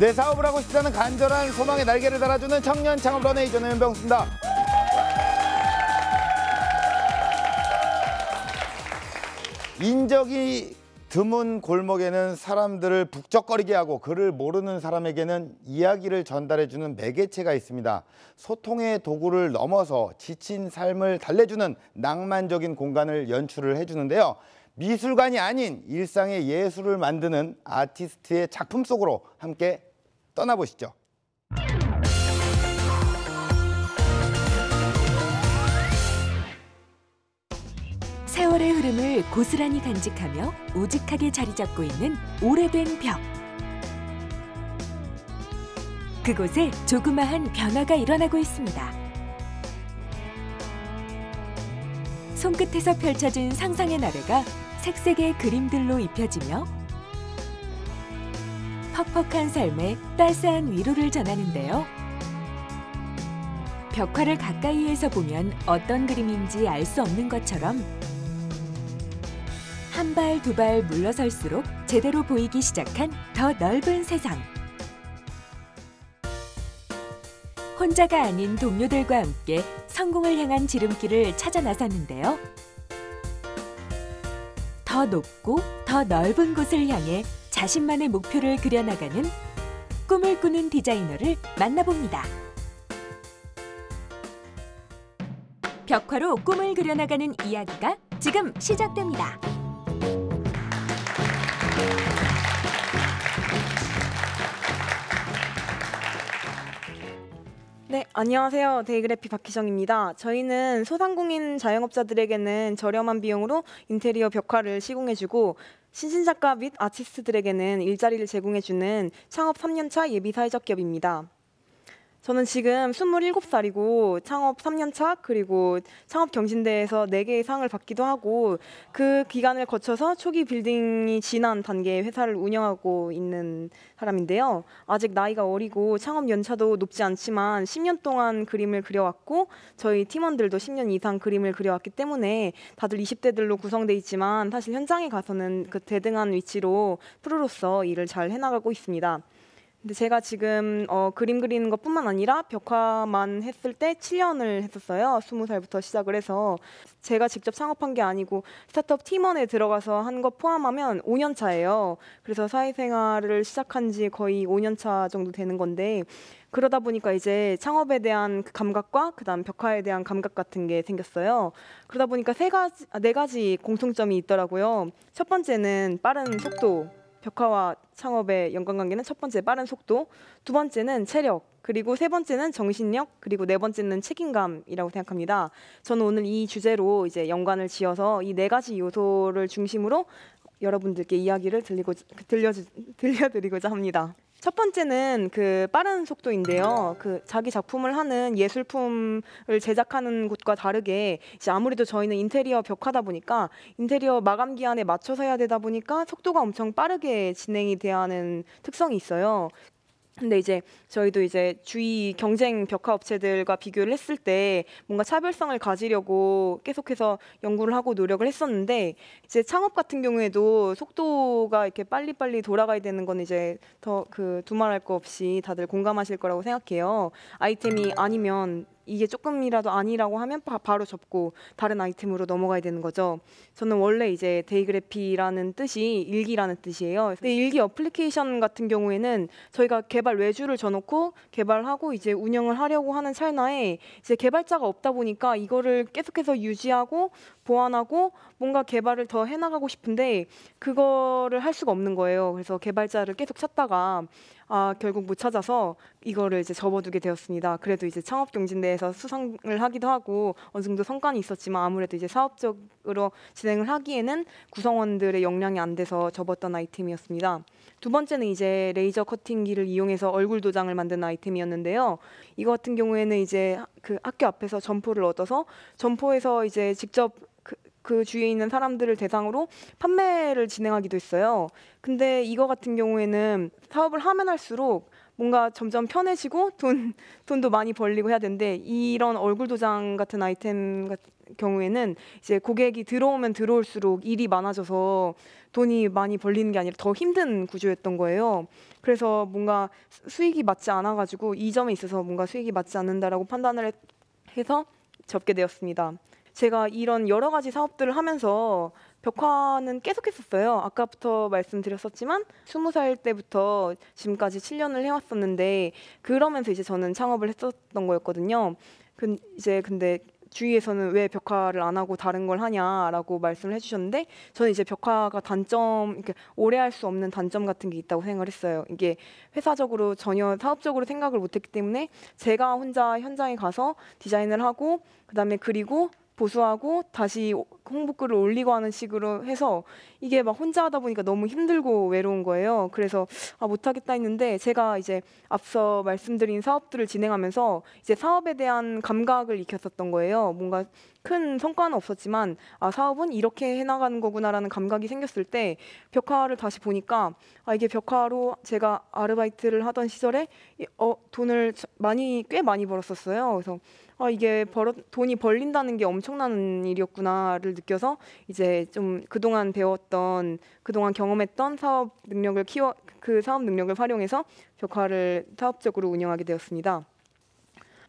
내 사업을 하고 싶다는 간절한 소망에 날개를 달아주는 청년 창업 러너에이전의 윤병수입니다. 인적이 드문 골목에는 사람들을 북적거리게 하고 그를 모르는 사람에게는 이야기를 전달해주는 매개체가 있습니다. 소통의 도구를 넘어서 지친 삶을 달래주는 낭만적인 공간을 연출을 해주는데요. 미술관이 아닌 일상의 예술을 만드는 아티스트의 작품 속으로 함께 떠나보시죠. 세월의 흐름을 고스란히 간직하며 우직하게 자리 잡고 있는 오래된 벽. 그곳에 조그마한 변화가 일어나고 있습니다. 손끝에서 펼쳐진 상상의 나래가 색색의 그림들로 입혀지며 퍽퍽한 삶에 따스한 위로를 전하는데요. 벽화를 가까이에서 보면 어떤 그림인지 알 수 없는 것처럼 한 발 두 발 물러설수록 제대로 보이기 시작한 더 넓은 세상. 혼자가 아닌 동료들과 함께 성공을 향한 지름길을 찾아 나섰는데요. 더 높고 더 넓은 곳을 향해 자신만의 목표를 그려나가는 꿈을 꾸는 디자이너를 만나봅니다. 벽화로 꿈을 그려나가는 이야기가 지금 시작됩니다. 네, 안녕하세요. 데이그래피 박희정입니다. 저희는 소상공인 자영업자들에게는 저렴한 비용으로 인테리어 벽화를 시공해주고 신신작가 및 아티스트들에게는 일자리를 제공해주는 창업 3년차 예비사회적 기업입니다. 저는 지금 27살이고 창업 3년차 그리고 창업 경신대에서 4개의 상을 받기도 하고 그 기간을 거쳐서 초기 빌딩이 지난 단계의 회사를 운영하고 있는 사람인데요. 아직 나이가 어리고 창업 연차도 높지 않지만 10년 동안 그림을 그려왔고 저희 팀원들도 10년 이상 그림을 그려왔기 때문에 다들 20대들로 구성돼 있지만 사실 현장에 가서는 그 대등한 위치로 프로로서 일을 잘 해나가고 있습니다. 근데 제가 지금 그림 그리는 것뿐만 아니라 벽화만 했을 때 7년을 했었어요. 20살부터 시작을 해서 제가 직접 창업한 게 아니고 스타트업 팀원에 들어가서 한 것 포함하면 5년 차예요. 그래서 사회생활을 시작한 지 거의 5년 차 정도 되는 건데 그러다 보니까 이제 창업에 대한 감각과 그다음 벽화에 대한 감각 같은 게 생겼어요. 그러다 보니까 네 가지 공통점이 있더라고요. 첫 번째는 빠른 속도. 벽화와 창업의 연관관계는 첫 번째 빠른 속도, 두 번째는 체력, 그리고 세 번째는 정신력, 그리고 네 번째는 책임감이라고 생각합니다. 저는 오늘 이 주제로 이제 연관을 지어서 이 네 가지 요소를 중심으로 여러분들께 이야기를 들려드리고자 합니다. 첫 번째는 그 빠른 속도인데요. 그 자기 작품을 하는 예술품을 제작하는 곳과 다르게 이제 아무래도 저희는 인테리어 벽화다 보니까 인테리어 마감 기한에 맞춰서 해야 되다 보니까 속도가 엄청 빠르게 진행이 돼야 하는 특성이 있어요. 근데 이제 저희도 이제 주위 경쟁 벽화 업체들과 비교를 했을 때 뭔가 차별성을 가지려고 계속해서 연구를 하고 노력을 했었는데 이제 창업 같은 경우에도 속도가 이렇게 빨리빨리 돌아가야 되는 건 이제 더 그 두말할 거 없이 다들 공감하실 거라고 생각해요. 아이템이 아니면 이게 조금이라도 아니라고 하면 바로 접고 다른 아이템으로 넘어가야 되는 거죠. 저는 원래 이제 데이그래피라는 뜻이 일기라는 뜻이에요. 근데 일기 어플리케이션 같은 경우에는 저희가 개발 외주를 줘놓고 개발하고 이제 운영을 하려고 하는 찰나에 이제 개발자가 없다 보니까 이거를 계속해서 유지하고 보완하고 뭔가 개발을 더 해나가고 싶은데 그거를 할 수가 없는 거예요. 그래서 개발자를 계속 찾다가 결국 못 찾아서 이거를 이제 접어두게 되었습니다. 그래도 이제 창업경진대에서 수상을 하기도 하고 어느 정도 성과는 있었지만 아무래도 이제 사업적으로 진행을 하기에는 구성원들의 역량이 안 돼서 접었던 아이템이었습니다. 두 번째는 이제 레이저 커팅기를 이용해서 얼굴 도장을 만든 아이템이었는데요. 이거 같은 경우에는 이제 그 학교 앞에서 점포를 얻어서 점포에서 이제 직접 그 주위에 있는 사람들을 대상으로 판매를 진행하기도 했어요. 근데 이거 같은 경우에는 사업을 하면 할수록 뭔가 점점 편해지고 돈도 많이 벌리고 해야 되는데 이런 얼굴 도장 같은 아이템 경우에는 이제 고객이 들어오면 들어올수록 일이 많아져서 돈이 많이 벌리는 게 아니라 더 힘든 구조였던 거예요. 그래서 뭔가 수익이 맞지 않아가지고 이 점에 있어서 뭔가 수익이 맞지 않는다라고 판단을 해서 접게 되었습니다. 제가 이런 여러 가지 사업들을 하면서 벽화는 계속 했었어요. 아까부터 말씀드렸었지만 20살 때부터 지금까지 7년을 해왔었는데 그러면서 이제 저는 창업을 했었던 거였거든요. 근데 주위에서는 왜 벽화를 안 하고 다른 걸 하냐라고 말씀을 해주셨는데 저는 이제 벽화가 단점, 이렇게 오래 할 수 없는 단점 같은 게 있다고 생각을 했어요. 이게 회사적으로 전혀 사업적으로 생각을 못했기 때문에 제가 혼자 현장에 가서 디자인을 하고 그다음에 그리고 보수하고 다시 홍보글을 올리고 하는 식으로 해서 이게 막 혼자 하다 보니까 너무 힘들고 외로운 거예요. 그래서 못하겠다 했는데 제가 이제 앞서 말씀드린 사업들을 진행하면서 이제 사업에 대한 감각을 익혔었던 거예요. 뭔가 큰 성과는 없었지만 사업은 이렇게 해나가는 거구나라는 감각이 생겼을 때 벽화를 다시 보니까 이게 벽화로 제가 아르바이트를 하던 시절에 돈을 꽤 많이 벌었었어요. 그래서 이게 돈이 벌린다는 게 엄청난 일이었구나를 느껴서 이제 좀 그동안 경험했던 사업 능력을 그 사업 능력을 활용해서 벽화를 사업적으로 운영하게 되었습니다.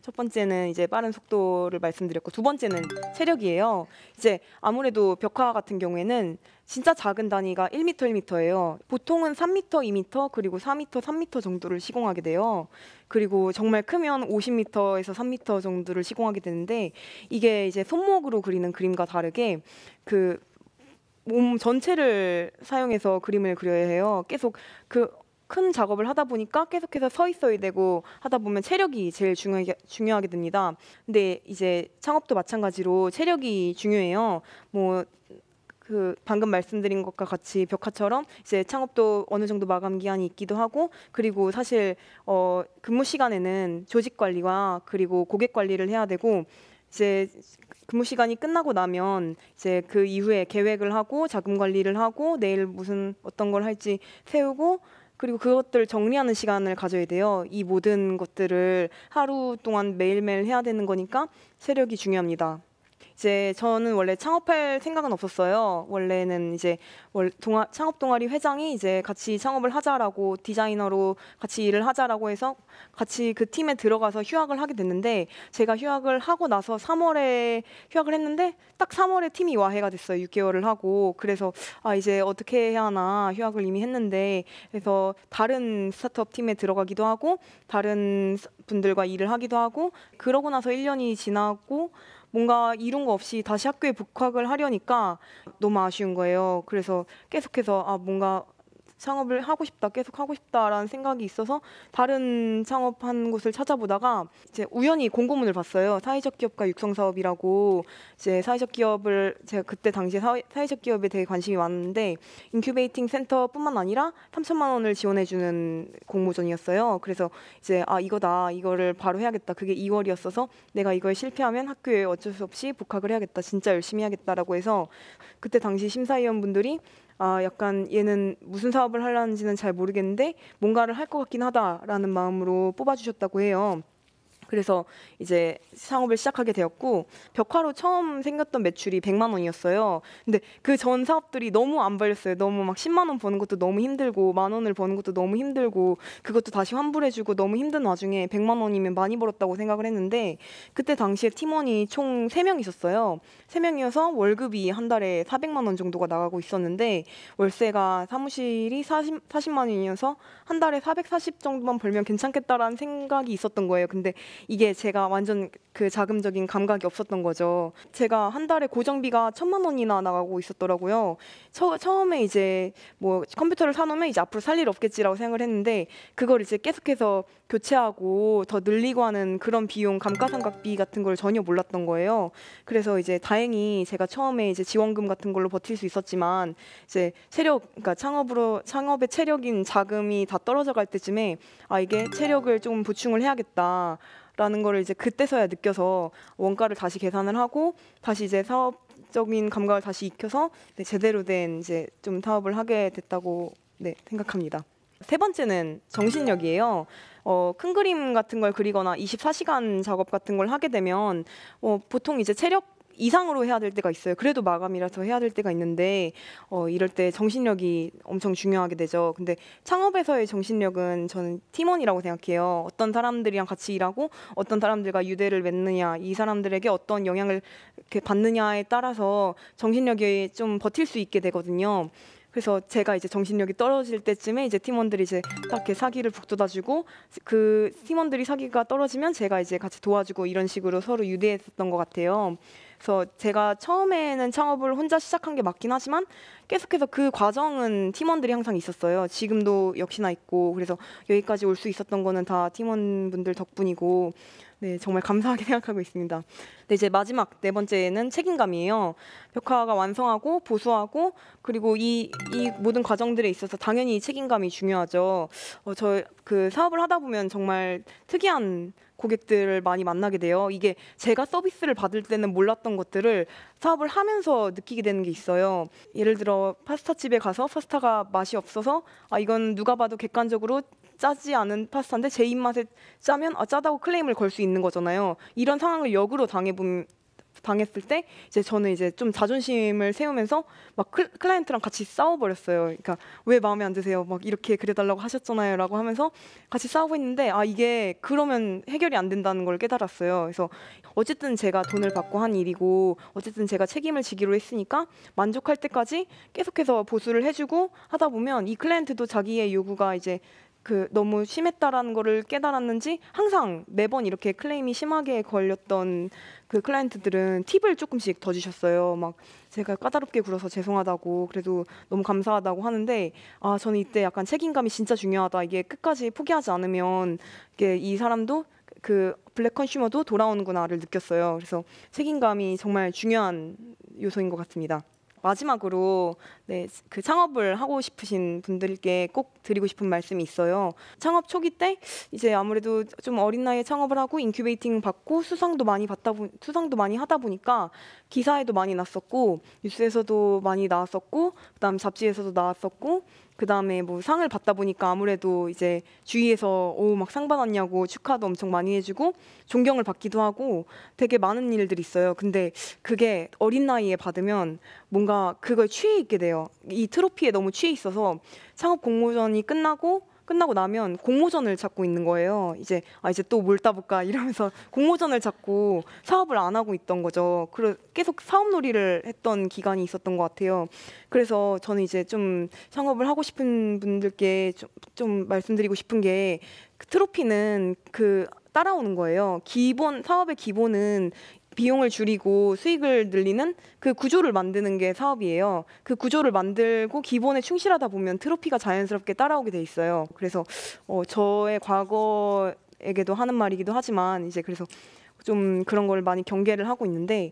첫 번째는 이제 빠른 속도를 말씀드렸고 두 번째는 체력이에요. 이제 아무래도 벽화 같은 경우에는 진짜 작은 단위가 1m, 1m예요. 보통은 3m, 2m 그리고 4m, 3m 정도를 시공하게 돼요. 그리고 정말 크면 50m에서 3m 정도를 시공하게 되는데 이게 이제 손목으로 그리는 그림과 다르게 그 몸 전체를 사용해서 그림을 그려야 해요. 계속 큰 작업을 하다 보니까 계속해서 서 있어야 되고 하다 보면 체력이 제일 중요하게 됩니다. 근데 이제 창업도 마찬가지로 체력이 중요해요. 방금 말씀드린 것과 같이 벽화처럼 이제 창업도 어느 정도 마감 기한이 있기도 하고 그리고 사실 근무 시간에는 조직 관리와 그리고 고객 관리를 해야 되고 이제 근무 시간이 끝나고 나면 이제 그 이후에 계획을 하고 자금 관리를 하고 내일 어떤 걸 할지 세우고 그리고 그것들 정리하는 시간을 가져야 돼요. 이 모든 것들을 하루 동안 매일매일 해야 되는 거니까 체력이 중요합니다. 이제 저는 원래 창업할 생각은 없었어요. 원래는 이제 창업 동아리 회장이 이제 같이 창업을 하자라고 디자이너로 같이 일을 하자라고 해서 같이 그 팀에 들어가서 휴학을 하게 됐는데 제가 휴학을 하고 나서 3월에 휴학을 했는데 딱 3월에 팀이 와해가 됐어요. 6개월을 하고 그래서 이제 어떻게 해야 하나 휴학을 이미 했는데 그래서 다른 스타트업 팀에 들어가기도 하고 다른 분들과 일을 하기도 하고 그러고 나서 1년이 지나고 뭔가 이룬 거 없이 다시 학교에 복학을 하려니까 너무 아쉬운 거예요. 그래서 계속해서 뭔가 창업을 하고 싶다, 계속 하고 싶다라는 생각이 있어서 다른 창업한 곳을 찾아보다가 이제 우연히 공고문을 봤어요. 사회적 기업가 육성 사업이라고 이제 사회적 기업을 제가 그때 당시에 사회적 기업에 되게 관심이 많은데 인큐베이팅 센터뿐만 아니라 3천만 원을 지원해주는 공모전이었어요. 그래서 이제 이거를 바로 해야겠다. 그게 2월이었어서 내가 이걸 실패하면 학교에 어쩔 수 없이 복학을 해야겠다. 진짜 열심히 해야겠다라고 해서 그때 당시 심사위원분들이 약간 얘는 무슨 사업을 하려는지는 잘 모르겠는데 뭔가를 할 것 같긴 하다라는 마음으로 뽑아주셨다고 해요. 그래서 이제 창업을 시작하게 되었고 벽화로 처음 생겼던 매출이 100만 원이었어요. 근데 그 전 사업들이 너무 안 벌렸어요. 너무 막 10만 원 버는 것도 너무 힘들고 1만 원을 버는 것도 너무 힘들고 그것도 다시 환불해주고 너무 힘든 와중에 100만 원이면 많이 벌었다고 생각을 했는데 그때 당시에 팀원이 총 3명 있었어요. 3명이어서 월급이 한 달에 400만 원 정도가 나가고 있었는데 월세가 사무실이 40만 원이어서 한 달에 440 정도만 벌면 괜찮겠다라는 생각이 있었던 거예요. 근데 이게 제가 완전 그 자금적인 감각이 없었던 거죠. 제가 한 달에 고정비가 1,000만 원이나 나가고 있었더라고요. 처음에 이제 컴퓨터를 사놓으면 이제 앞으로 살 일 없겠지라고 생각을 했는데 그걸 이제 계속해서 교체하고 더 늘리고 하는 그런 비용 감가상각비 같은 걸 전혀 몰랐던 거예요. 그래서 이제 다행히 제가 처음에 이제 지원금 같은 걸로 버틸 수 있었지만 이제 그러니까 창업의 체력인 자금이 다 떨어져 갈 때쯤에 이게 체력을 좀 보충을 해야겠다. 라는 거를 이제 그때서야 느껴서 원가를 다시 계산을 하고 다시 이제 사업적인 감각을 다시 익혀서 제대로 된 이제 좀 사업을 하게 됐다고 생각합니다. 세 번째는 정신력이에요. 큰 그림 같은 걸 그리거나 24시간 작업 같은 걸 하게 되면 보통 이제 체력 이상으로 해야 될 때가 있어요. 그래도 마감이라서 해야 될 때가 있는데 이럴 때 정신력이 엄청 중요하게 되죠. 근데 창업에서의 정신력은 저는 팀원이라고 생각해요. 어떤 사람들이랑 같이 일하고 어떤 사람들과 유대를 맺느냐, 이 사람들에게 어떤 영향을 이렇게 받느냐에 따라서 정신력이 좀 버틸 수 있게 되거든요. 그래서 제가 이제 정신력이 떨어질 때쯤에 이제 팀원들이 이제 딱 이렇게 사기를 북돋아주고 그 팀원들이 사기가 떨어지면 제가 이제 같이 도와주고 이런 식으로 서로 유대했었던 것 같아요. 그래서 제가 처음에는 창업을 혼자 시작한 게 맞긴 하지만 계속해서 그 과정은 팀원들이 항상 있었어요. 지금도 역시나 있고 그래서 여기까지 올 수 있었던 거는 다 팀원분들 덕분이고 네, 정말 감사하게 생각하고 있습니다. 네, 이제 마지막 네 번째는 책임감이에요. 벽화가 완성하고 보수하고 그리고 이 모든 과정들에 있어서 당연히 책임감이 중요하죠. 저 그 사업을 하다 보면 정말 특이한 고객들을 많이 만나게 돼요. 이게 제가 서비스를 받을 때는 몰랐던 것들을 사업을 하면서 느끼게 되는 게 있어요. 예를 들어 파스타 집에 가서 파스타가 맛이 없어서 이건 누가 봐도 객관적으로 짜지 않은 파스타인데 제 입맛에 짜면 짜다고 클레임을 걸 수 있는 거잖아요. 이런 상황을 역으로 당했을 때 이제 저는 이제 좀 자존심을 세우면서 막 클라이언트랑 같이 싸워버렸어요. 그러니까 왜 마음에 안 드세요? 막 이렇게 그려달라고 하셨잖아요라고 하면서 같이 싸우고 있는데 이게 그러면 해결이 안 된다는 걸 깨달았어요. 그래서 어쨌든 제가 돈을 받고 한 일이고 어쨌든 제가 책임을 지기로 했으니까 만족할 때까지 계속해서 보수를 해주고 하다 보면 이 클라이언트도 자기의 요구가 이제 너무 심했다라는 거를 깨달았는지 항상 매번 이렇게 클레임이 심하게 걸렸던 그 클라이언트들은 팁을 조금씩 더 주셨어요. 막 제가 까다롭게 굴어서 죄송하다고 그래도 너무 감사하다고 하는데 저는 이때 약간 책임감이 진짜 중요하다. 이게 끝까지 포기하지 않으면 이게 이 사람도 그 블랙 컨슈머도 돌아오는구나를 느꼈어요. 그래서 책임감이 정말 중요한 요소인 것 같습니다. 마지막으로 그 창업을 하고 싶으신 분들께 꼭 드리고 싶은 말씀이 있어요. 창업 초기 때 이제 아무래도 좀 어린 나이에 창업을 하고 인큐베이팅 받고 수상도 많이 하다 보니까 기사에도 많이 났었고 뉴스에서도 많이 나왔었고 그다음 잡지에서도 나왔었고 그다음에 뭐 상을 받다 보니까 아무래도 이제 주위에서 막 상 받았냐고 축하도 엄청 많이 해주고 존경을 받기도 하고 되게 많은 일들이 있어요. 근데 그게 어린 나이에 받으면 뭔가 그걸 취해 있게 돼요. 이 트로피에 너무 취해 있어서 창업 공모전이 끝나고 나면 공모전을 찾고 있는 거예요. 이제 또 뭘 따볼까 이러면서 공모전을 찾고 사업을 안 하고 있던 거죠. 계속 사업놀이를 했던 기간이 있었던 것 같아요. 그래서 저는 이제 좀 창업을 하고 싶은 분들께 좀 말씀드리고 싶은 게 그 트로피는 따라오는 거예요. 사업의 기본은 비용을 줄이고 수익을 늘리는 그 구조를 만드는 게 사업이에요. 그 구조를 만들고 기본에 충실하다 보면 트로피가 자연스럽게 따라오게 돼 있어요. 그래서 저의 과거에게도 하는 말이기도 하지만 이제 그래서 좀 그런 걸 많이 경계를 하고 있는데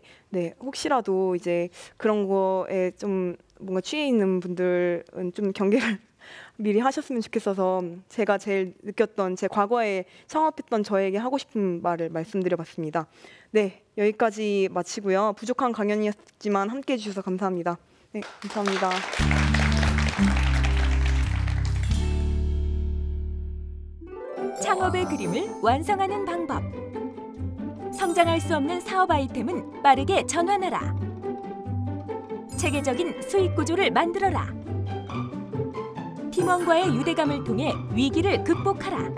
혹시라도 이제 그런 거에 좀 뭔가 취해 있는 분들은 좀 경계를 미리 하셨으면 좋겠어서 제가 제일 느꼈던 제 과거에 창업했던 저에게 하고 싶은 말을 말씀드려봤습니다. 네, 여기까지 마치고요. 부족한 강연이었지만 함께해 주셔서 감사합니다. 네, 감사합니다. 창업의 그림을 완성하는 방법. 성장할 수 없는 사업 아이템은 빠르게 전환하라. 체계적인 수익 구조를 만들어라. 팀원과의 유대감을 통해 위기를 극복하라.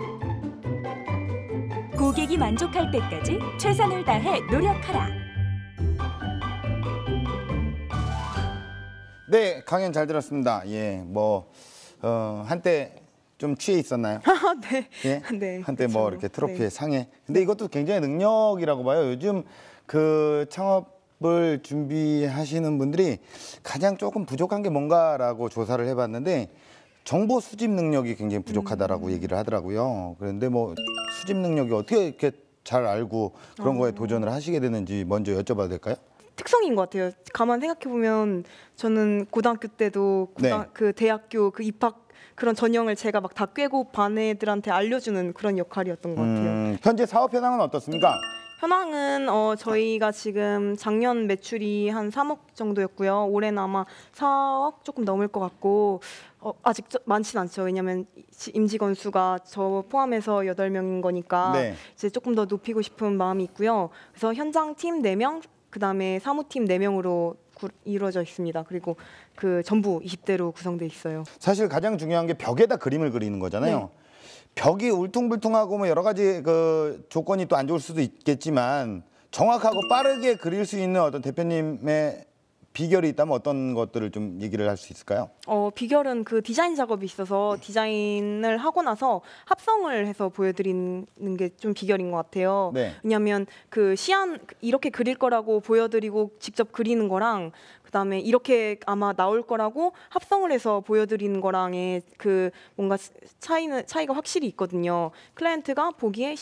고객이 만족할 때까지 최선을 다해 노력하라. 네, 강연 잘 들었습니다. 예, 한때 좀 취해 있었나요? 네. 예? 네. 한때 그렇죠. 이렇게 트로피에 네. 상에. 근데 이것도 굉장히 능력이라고 봐요. 요즘 그 창업을 준비하시는 분들이 가장 조금 부족한 게 뭔가라고 조사를 해봤는데 정보 수집 능력이 굉장히 부족하다라고 얘기를 하더라고요. 그런데 수집 능력이 어떻게 이렇게 잘 알고 그런 거에 도전을 하시게 되는지 먼저 여쭤봐도 될까요? 특성인 것 같아요. 가만 생각해 보면 저는 고등학교 때도 그 대학교 그 입학 그런 전형을 제가 막 다 꿰고 반 애들한테 알려주는 그런 역할이었던 것 같아요. 현재 사업 현황은 어떻습니까? 현황은 저희가 지금 작년 매출이 한 3억 정도였고요. 올해는 아마 4억 조금 넘을 것 같고 아직 많진 않죠. 왜냐하면 임직원 수가 저 포함해서 8명인 거니까 네. 이제 조금 더 높이고 싶은 마음이 있고요. 그래서 현장 팀 4명, 그다음에 사무팀 4명으로 이루어져 있습니다. 그리고 그 전부 20대로 구성돼 있어요. 사실 가장 중요한 게 벽에다 그림을 그리는 거잖아요. 네. 벽이 울퉁불퉁하고 뭐 여러 가지 그 조건이 또 안 좋을 수도 있겠지만 정확하고 빠르게 그릴 수 있는 어떤 대표님의 비결이 있다면 어떤 것들을 좀 얘기를 할 수 있을까요? 비결은 그 디자인 작업이 있어서 디자인을 하고 나서 합성을 해서 보여드리는 게 좀 비결인 것 같아요. 네. 왜냐하면 그 시안 이렇게 그릴 거라고 보여드리고 직접 그리는 거랑 그다음에 이렇게 아마 나올 거라고 합성을 해서 보여드리는 거랑의 그 뭔가 차이가 확실히 있거든요. 클라이언트가 보기에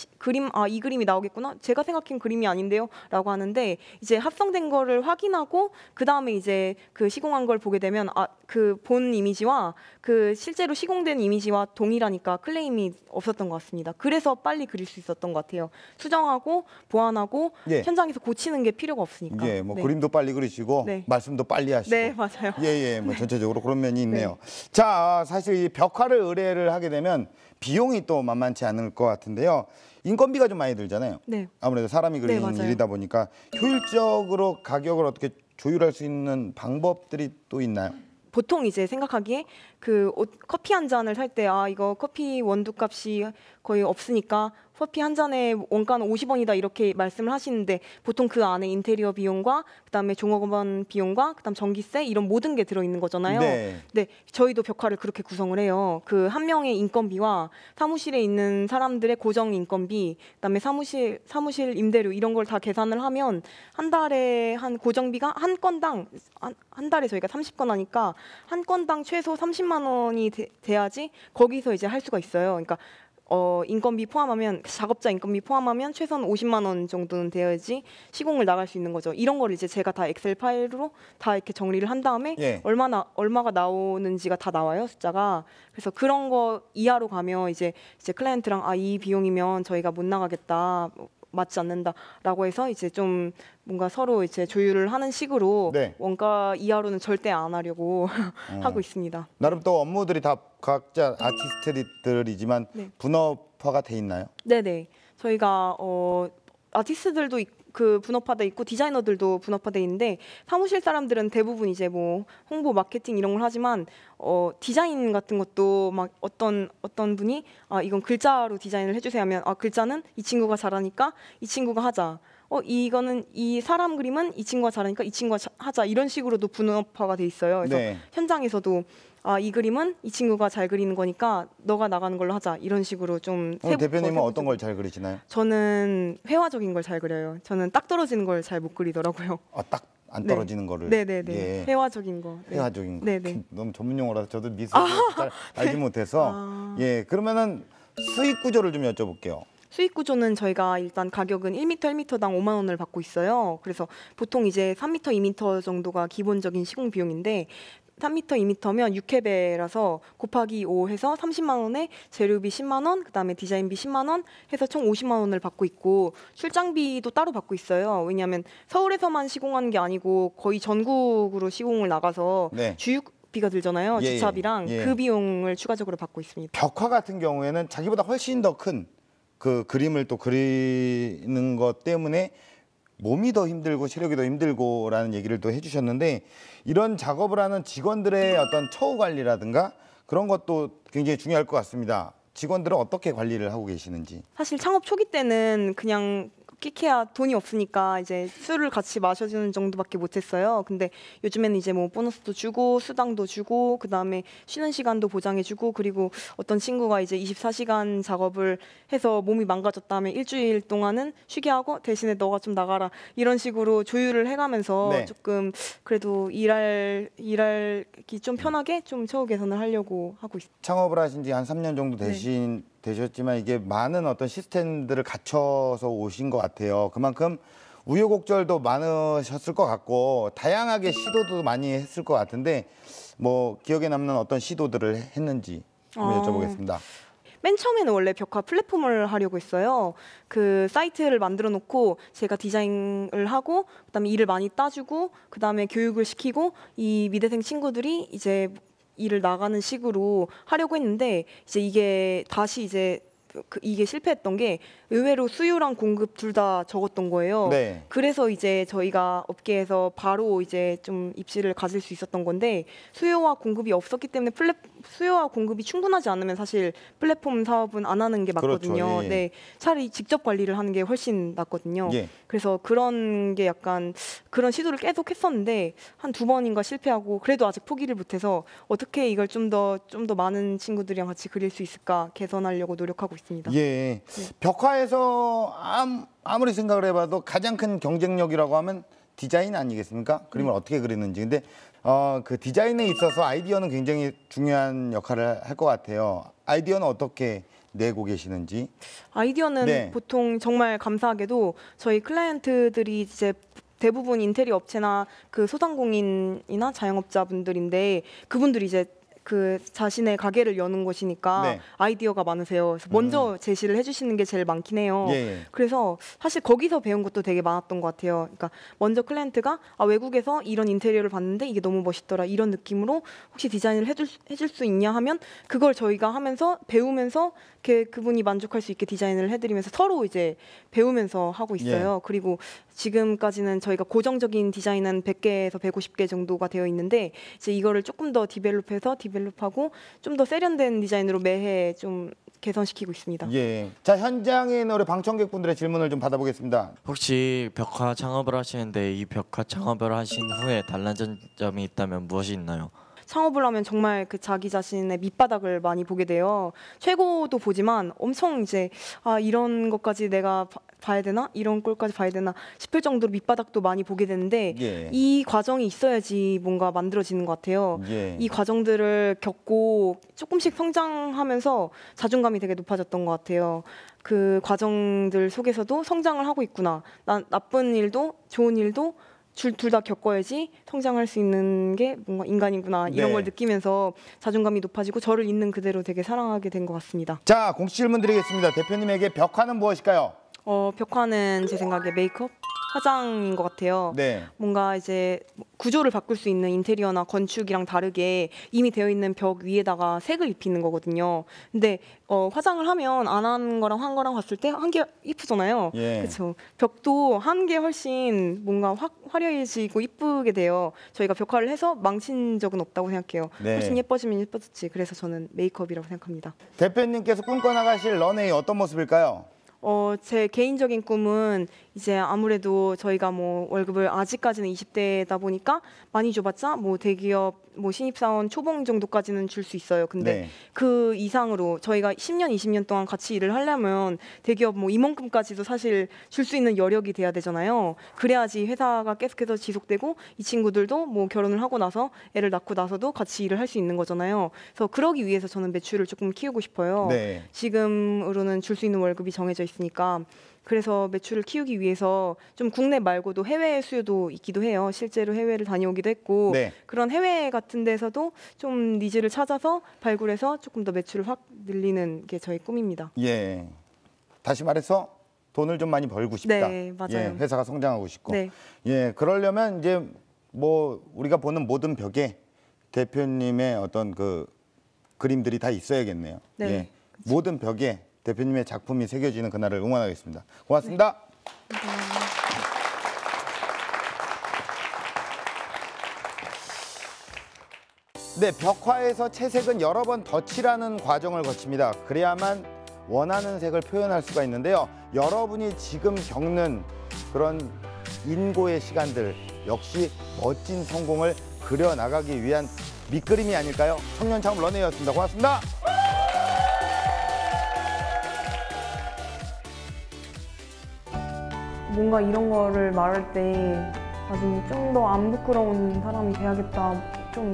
이 그림이 나오겠구나. 제가 생각한 그림이 아닌데요라고 하는데 이제 합성된 거를 확인하고 그다음에 이제 그 시공한 걸 보게 되면 그 본 이미지와 그 실제로 시공된 이미지와 동일하니까 클레임이 없었던 것 같습니다. 그래서 빨리 그릴 수 있었던 것 같아요. 수정하고 보완하고 예. 현장에서 고치는 게 필요가 없으니까. 예, 뭐 네. 그림도 빨리 그리시고 네. 말씀도 빨리 하시고. 네, 맞아요. 예, 뭐 전체적으로 그런 면이 있네요. 자, 사실 이 벽화를 의뢰를 하게 되면 비용이 또 만만치 않을 것 같은데요. 인건비가 좀 많이 들잖아요. 네. 아무래도 사람이 그리는 맞아요. 일이다 보니까 효율적으로 가격을 어떻게 조율할 수 있는 방법들이 또 있나요? 보통 이제 생각하기에 그 커피 한 잔을 살 때 이거 커피 원두 값이 거의 없으니까 커피 한 잔에 원가는 50원이다 이렇게 말씀을 하시는데 보통 그 안에 인테리어 비용과 그다음에 종업원 비용과 그다음 전기세 이런 모든 게 들어 있는 거잖아요. 네. 네, 저희도 벽화를 그렇게 구성을 해요. 그 한 명의 인건비와 사무실에 있는 사람들의 고정 인건비, 그다음에 사무실 임대료 이런 걸 다 계산을 하면 한 달에 한 고정비가 한 건당 한 달에 저희가 30건 하니까 한 건당 최소 30만 원이 돼야지 거기서 이제 할 수가 있어요. 그러니까 인건비 포함하면 작업자 인건비 포함하면 최소한 50만 원 정도는 돼야지 시공을 나갈 수 있는 거죠. 이런 거를 이제 제가 다 엑셀 파일로 다 이렇게 정리를 한 다음에 예. 얼마가 나오는지가 다 나와요, 숫자가. 그래서 그런 거 이하로 가면 이제 클라이언트랑 이 비용이면 저희가 못 나가겠다. 맞지 않는다라고 해서 이제 좀 뭔가 서로 이제 조율을 하는 식으로 네. 원가 이하로는 절대 안 하려고 하고 있습니다. 나름 또 업무들이 다 각자 아티스트들이지만 네. 분업화가 돼 있나요? 네네. 저희가 아티스트들도 그 분업화돼 있고 디자이너들도 분업화돼 있는데 사무실 사람들은 대부분 이제 뭐 홍보 마케팅 이런 걸 하지만 디자인 같은 것도 막 어떤 분이 이건 글자로 디자인을 해주세요 하면 글자는 이 친구가 잘하니까 이 친구가 하자. 이거는 이 사람 그림은 이 친구가 잘하니까 이 친구가 하자. 이런 식으로도 분업화가 돼 있어요. 그래서 네. 현장에서도 이 그림은 이 친구가 잘 그리는 거니까 너가 나가는 걸로 하자. 이런 식으로 좀 대표님은 어떤 걸 잘 그리시나요? 저는 회화적인 걸 잘 그려요. 저는 딱 떨어지는 걸 잘 못 그리더라고요. 딱 안 네. 떨어지는 거를. 네네네. 예. 회화적인 거. 네. 회화적인 거. 네네. 너무 전문 용어라서 저도 미술 잘 알지 못해서. 예, 그러면은 수익 구조를 좀 여쭤볼게요. 수익 구조는 저희가 일단 가격은 1m 1m당 5만 원을 받고 있어요. 그래서 보통 이제 3m 2m 정도가 기본적인 시공 비용인데 3m 2m면 6회배라서 곱하기 5 해서 30만 원에 재료비 10만 원, 그다음에 디자인비 10만 원 해서 총 50만 원을 받고 있고 출장비도 따로 받고 있어요. 왜냐하면 서울에서만 시공하는 게 아니고 거의 전국으로 시공을 나가서 네. 주유비가 들잖아요. 예, 주차비랑 예. 그 비용을 추가적으로 받고 있습니다. 벽화 같은 경우에는 자기보다 훨씬 더 큰 그 그림을 또 그리는 것 때문에 몸이 더 힘들고 체력이 더 힘들고라는 얘기를 또 해주셨는데 이런 작업을 하는 직원들의 어떤 처우 관리라든가 그런 것도 굉장히 중요할 것 같습니다. 직원들은 어떻게 관리를 하고 계시는지. 사실 창업 초기 때는 그냥 끼케야 돈이 없으니까 이제 술을 같이 마셔주는 정도밖에 못했어요. 근데 요즘에는 이제 뭐 보너스도 주고 수당도 주고 그다음에 쉬는 시간도 보장해주고 그리고 어떤 친구가 이제 24시간 작업을 해서 몸이 망가졌다면 일주일 동안은 쉬게 하고 대신에 너가 좀 나가라 이런 식으로 조율을 해가면서 네. 조금 그래도 일하기 좀 편하게 좀 처우 개선을 하려고 하고 있습니다. 창업을 하신 지 한 3년 정도 되셨지만 이게 많은 어떤 시스템들을 갖춰서 오신 것 같아요. 그만큼 우여곡절도 많으셨을 것 같고 다양하게 시도도 많이 했을 것 같은데 뭐 기억에 남는 어떤 시도들을 했는지 한번 여쭤보겠습니다. 맨 처음에는 원래 벽화 플랫폼을 하려고 했어요. 그 사이트를 만들어 놓고 제가 디자인을 하고 그다음에 일을 많이 따주고 그다음에 교육을 시키고 이 미대생 친구들이 이제 일을 나가는 식으로 하려고 했는데 이제 이게 다시 이제 이게 실패했던 게 의외로 수요랑 공급 둘 다 적었던 거예요. 네. 그래서 이제 저희가 업계에서 바로 이제 좀 입지를 가질 수 있었던 건데 수요와 공급이 없었기 때문에 수요와 공급이 충분하지 않으면 사실 플랫폼 사업은 안 하는 게 맞거든요. 그렇죠. 예. 네, 차라리 직접 관리를 하는 게 훨씬 낫거든요. 예. 그래서 그런 게 약간 그런 시도를 계속 했었는데 한 2번인가 실패하고 그래도 아직 포기를 못해서 어떻게 이걸 좀 더 많은 친구들이랑 같이 그릴 수 있을까 개선하려고 노력하고 있습니다. 예. 벽화에서 아무리 생각을 해봐도 가장 큰 경쟁력이라고 하면 디자인 아니겠습니까? 그림을 어떻게 그리는지. 근데 그 디자인에 있어서 아이디어는 굉장히 중요한 역할을 할 것 같아요. 아이디어는 어떻게 내고 계시는지? 아이디어는 네. 보통 정말 감사하게도 저희 클라이언트들이 이제 대부분 인테리어 업체나 그 소상공인이나 자영업자분들인데 그분들이 이제 그 자신의 가게를 여는 곳이니까 네. 아이디어가 많으세요. 그래서 먼저 제시를 해주시는 게 제일 많긴 해요. 예. 그래서 사실 거기서 배운 것도 되게 많았던 것 같아요. 그러니까 먼저 클라이언트가 외국에서 이런 인테리어를 봤는데 이게 너무 멋있더라 이런 느낌으로 혹시 디자인을 해줄 수 있냐 하면 그걸 저희가 하면서 배우면서 그분이 만족할 수 있게 디자인을 해드리면서 서로 이제 배우면서 하고 있어요. 그리고 지금까지는 저희가 고정적인 디자인은 100개에서 150개 정도가 되어 있는데 이제 이거를 조금 더 디벨롭하고 좀 더 세련된 디자인으로 매해 좀 개선시키고 있습니다. 예. 자, 현장에 있는 우리 방청객분들의 질문을 좀 받아보겠습니다. 혹시 벽화 창업을 하시는데 이 벽화 창업을 하신 후에 달라진 점이 있다면 무엇이 있나요? 창업을 하면 정말 그 자기 자신의 밑바닥을 많이 보게 돼요. 최고도 보지만 엄청 이제 이런 것까지 내가 봐야 되나? 이런 꼴까지 봐야 되나? 싶을 정도로 밑바닥도 많이 보게 되는데 이 과정이 있어야지 뭔가 만들어지는 것 같아요. 이 과정들을 겪고 조금씩 성장하면서 자존감이 되게 높아졌던 것 같아요. 그 과정들 속에서도 성장을 하고 있구나. 나쁜 일도 좋은 일도 둘 다 겪어야지 성장할 수 있는 게 뭔가 인간이구나 이런 걸 느끼면서 자존감이 높아지고 저를 있는 그대로 되게 사랑하게 된 것 같습니다. 자, 공식 질문 드리겠습니다. 대표님에게 벽화는 무엇일까요? 벽화는 제 생각에 메이크업? 화장인 것 같아요. 네. 뭔가 이제 구조를 바꿀 수 있는 인테리어나 건축이랑 다르게 이미 되어 있는 벽 위에다가 색을 입히는 거거든요. 근데 화장을 하면 안 한 거랑 한 거랑 봤을 때 한 개 이쁘잖아요. 그렇죠. 벽도 한 개 훨씬 뭔가 화려해지고 이쁘게 돼요. 저희가 벽화를 해서 망친 적은 없다고 생각해요. 훨씬 예뻐지면 예뻐졌지. 그래서 저는 메이크업이라고 생각합니다. 대표님께서 꿈꿔나가실 런웨이 어떤 모습일까요? 제 개인적인 꿈은 이제 아무래도 저희가 뭐 월급을 아직까지는 20대다 보니까 많이 줘봤자 뭐 대기업 뭐 신입사원 초봉 정도까지는 줄 수 있어요. 근데 그 이상으로 저희가 10년, 20년 동안 같이 일을 하려면 대기업 뭐 임원급까지도 사실 줄 수 있는 여력이 돼야 되잖아요. 그래야지 회사가 계속해서 지속되고 이 친구들도 뭐 결혼을 하고 나서 애를 낳고 나서도 같이 일을 할 수 있는 거잖아요. 그래서 그러기 위해서 저는 매출을 조금 키우고 싶어요. 지금으로는 줄 수 있는 월급이 정해져 있으니까. 그래서 매출을 키우기 위해서 좀 국내 말고도 해외 수요도 있기도 해요. 실제로 해외를 다녀오기도 했고 그런 해외 같은 데서도 좀 니즈를 찾아서 발굴해서 조금 더 매출을 확 늘리는 게 저희 꿈입니다. 예. 다시 말해서 돈을 좀 많이 벌고 싶다. 네, 맞아요. 예, 회사가 성장하고 싶고. 네. 예, 그러려면 이제 뭐 우리가 보는 모든 벽에 대표님의 어떤 그 그림들이 다 있어야겠네요. 예. 모든 벽에 대표님의 작품이 새겨지는 그날을 응원하겠습니다. 고맙습니다. 네, 벽화에서 채색은 여러 번 덧칠하는 과정을 거칩니다. 그래야만 원하는 색을 표현할 수가 있는데요. 여러분이 지금 겪는 그런 인고의 시간들 역시 멋진 성공을 그려나가기 위한 밑그림이 아닐까요? 청년 창업 런웨이였습니다. 고맙습니다. 뭔가 이런 거를 말할 때 나중에 좀 더 안 부끄러운 사람이 돼야겠다 좀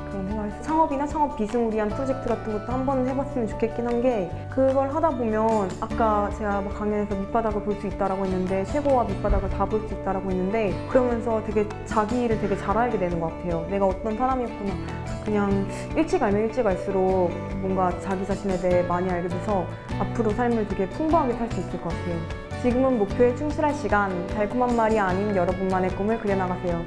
그런 생각을 했어요. 창업이나 창업 비스무리한 프로젝트 같은 것도 한번 해봤으면 좋겠긴 한 게 그걸 하다 보면 아까 제가 막 강연에서 밑바닥을 볼 수 있다라고 했는데 최고와 밑바닥을 다 볼 수 있다라고 했는데 그러면서 되게 자기 일을 되게 잘 알게 되는 것 같아요. 내가 어떤 사람이었구나. 그냥 일찍 알면 일찍 알수록 뭔가 자기 자신에 대해 많이 알게 돼서 앞으로 삶을 되게 풍부하게 살 수 있을 것 같아요. 지금은 목표에 충실할 시간, 달콤한 말이 아닌 여러분만의 꿈을 그려나가세요.